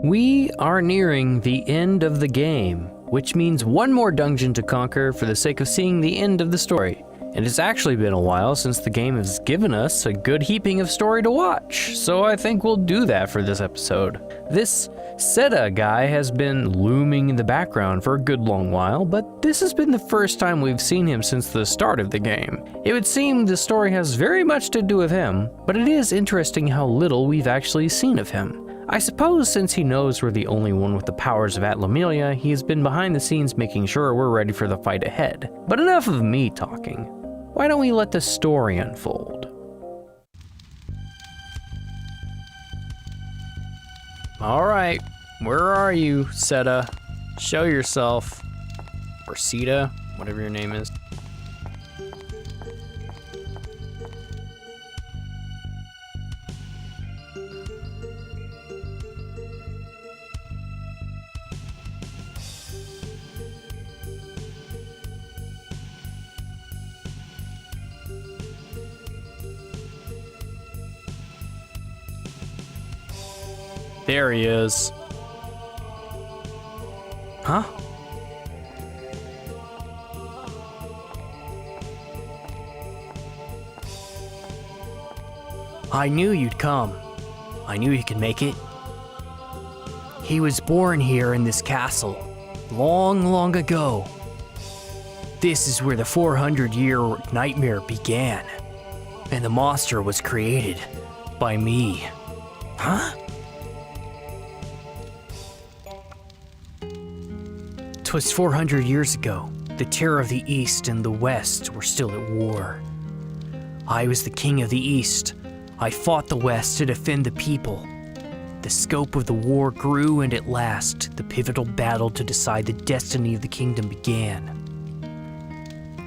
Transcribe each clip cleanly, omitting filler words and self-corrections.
We are nearing the end of the game, which means one more dungeon to conquer for the sake of seeing the end of the story. And it's actually been a while since the game has given us a good heaping of story to watch, so I think we'll do that for this episode. This Seda guy has been looming in the background for a good long while, but this has been the first time we've seen him since the start of the game. It would seem the story has very much to do with him, but it is interesting how little we've actually seen of him. I suppose since he knows we're the only one with the powers of Atlamelia, he has been behind the scenes making sure we're ready for the fight ahead. But enough of me talking. Why don't we let the story unfold? Alright, where are you, Seda? Show yourself. Or Seda, whatever your name is. There he is. Huh? I knew you'd come. I knew you could make it. He was born here in this castle, long, long ago. This is where the 400-year nightmare began, and the monster was created by me. Huh? 'Twas 400 years ago. The terror of the East and the West were still at war. I was the king of the East. I fought the West to defend the people. The scope of the war grew, and at last, the pivotal battle to decide the destiny of the kingdom began.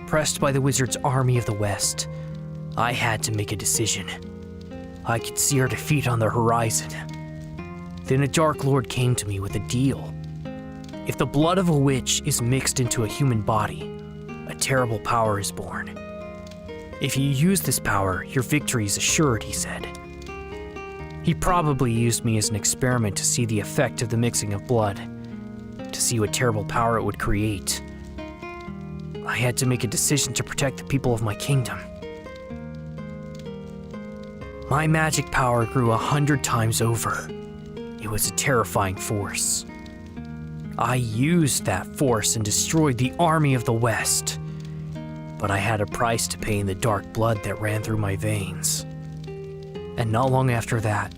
Pressed by the wizard's army of the West, I had to make a decision. I could see our defeat on the horizon. Then a Dark Lord came to me with a deal. If the blood of a witch is mixed into a human body, a terrible power is born. If you use this power, your victory is assured, he said. He probably used me as an experiment to see the effect of the mixing of blood, to see what terrible power it would create. I had to make a decision to protect the people of my kingdom. My magic power grew 100 times over. It was a terrifying force. I used that force and destroyed the army of the West. But I had a price to pay in the dark blood that ran through my veins. And not long after that,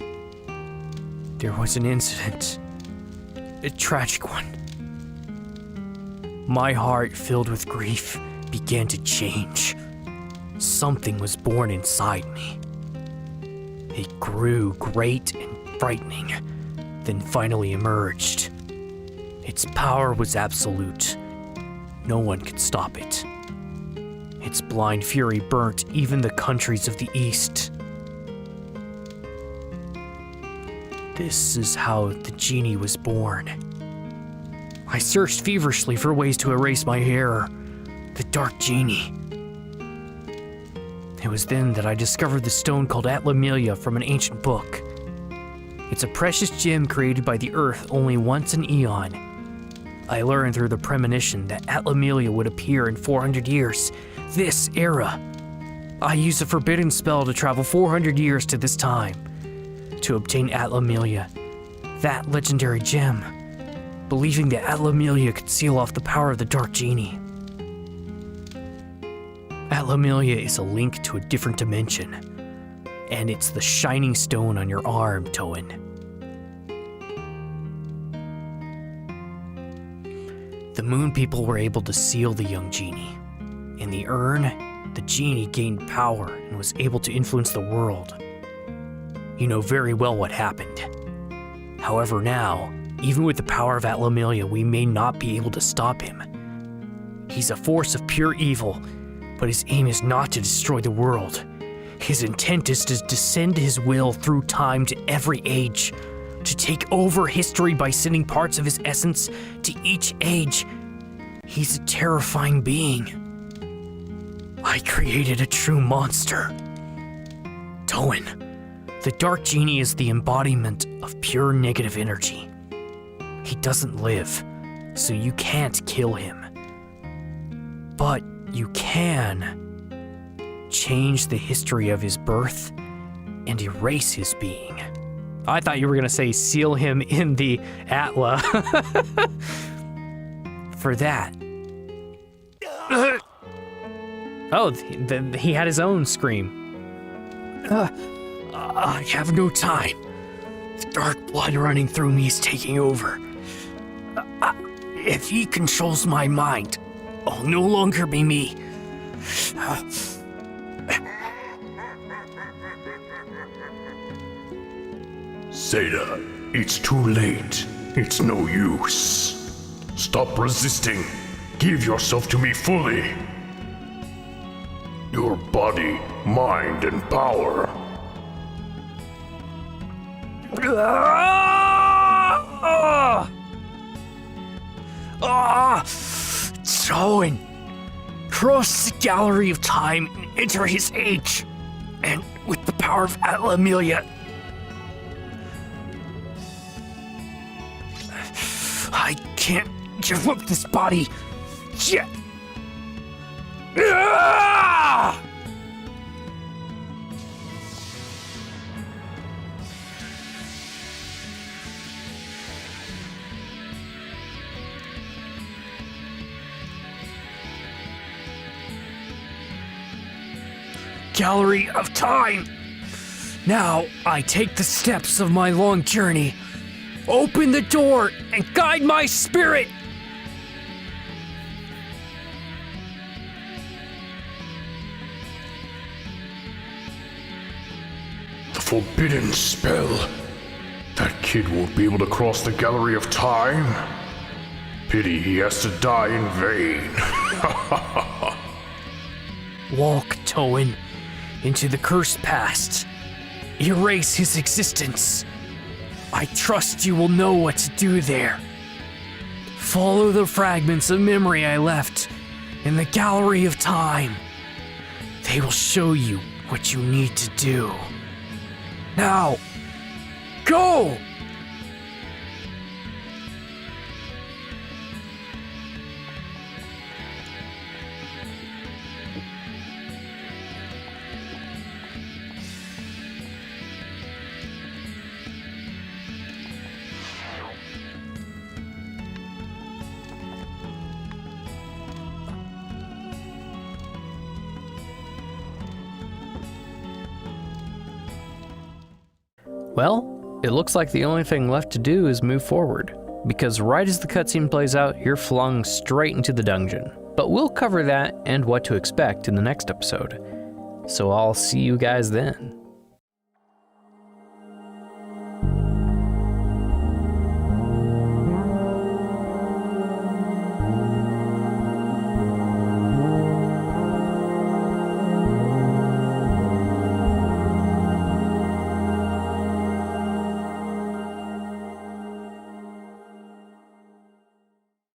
there was an incident. A tragic one. My heart, filled with grief, began to change. Something was born inside me. It grew great and frightening, then finally emerged. Its power was absolute. No one could stop it. Its blind fury burnt even the countries of the East. This is how the genie was born. I searched feverishly for ways to erase my error. The Dark Genie. It was then that I discovered the stone called Atlamelia from an ancient book. It's a precious gem created by the Earth only once an eon. I learned through the premonition that Atlamelia would appear in 400 years, this era. I used a forbidden spell to travel 400 years to this time, to obtain Atlamelia, that legendary gem, believing that Atlamelia could seal off the power of the Dark Genie. Atlamelia is a link to a different dimension, and it's the shining stone on your arm, Toan. The Moon People were able to seal the young genie. In the urn, the genie gained power and was able to influence the world. You know very well what happened. However now, even with the power of Atlamelia, we may not be able to stop him. He's a force of pure evil, but his aim is not to destroy the world. His intent is to descend his will through time to every age, to take over history by sending parts of his essence to each age. He's a terrifying being. I created a true monster. Toan, the Dark Genie is the embodiment of pure negative energy. He doesn't live, so you can't kill him. But you can change the history of his birth and erase his being. I thought you were gonna say seal him in the Atla. For that. Oh, he had his own scream. I have no time. The dark blood running through me is taking over. If he controls my mind, I'll no longer be me. Seda, it's too late. It's no use. Stop resisting. Give yourself to me fully. Your body, mind, and power. Owen, cross the gallery of time and enter his age. And with the power of Atla Amelia, I can't give up this body yet. Gallery of time. Now I take the steps of my long journey. Open the door and guide my spirit. The forbidden spell. That kid won't be able to cross the gallery of time. Pity he has to die in vain. Walk, Towen, into the cursed past. Erase his existence. I trust you will know what to do there. Follow the fragments of memory I left in the gallery of time. They will show you what you need to do. Now, go! Well, it looks like the only thing left to do is move forward, because right as the cutscene plays out, you're flung straight into the dungeon. But we'll cover that and what to expect in the next episode. So I'll see you guys then.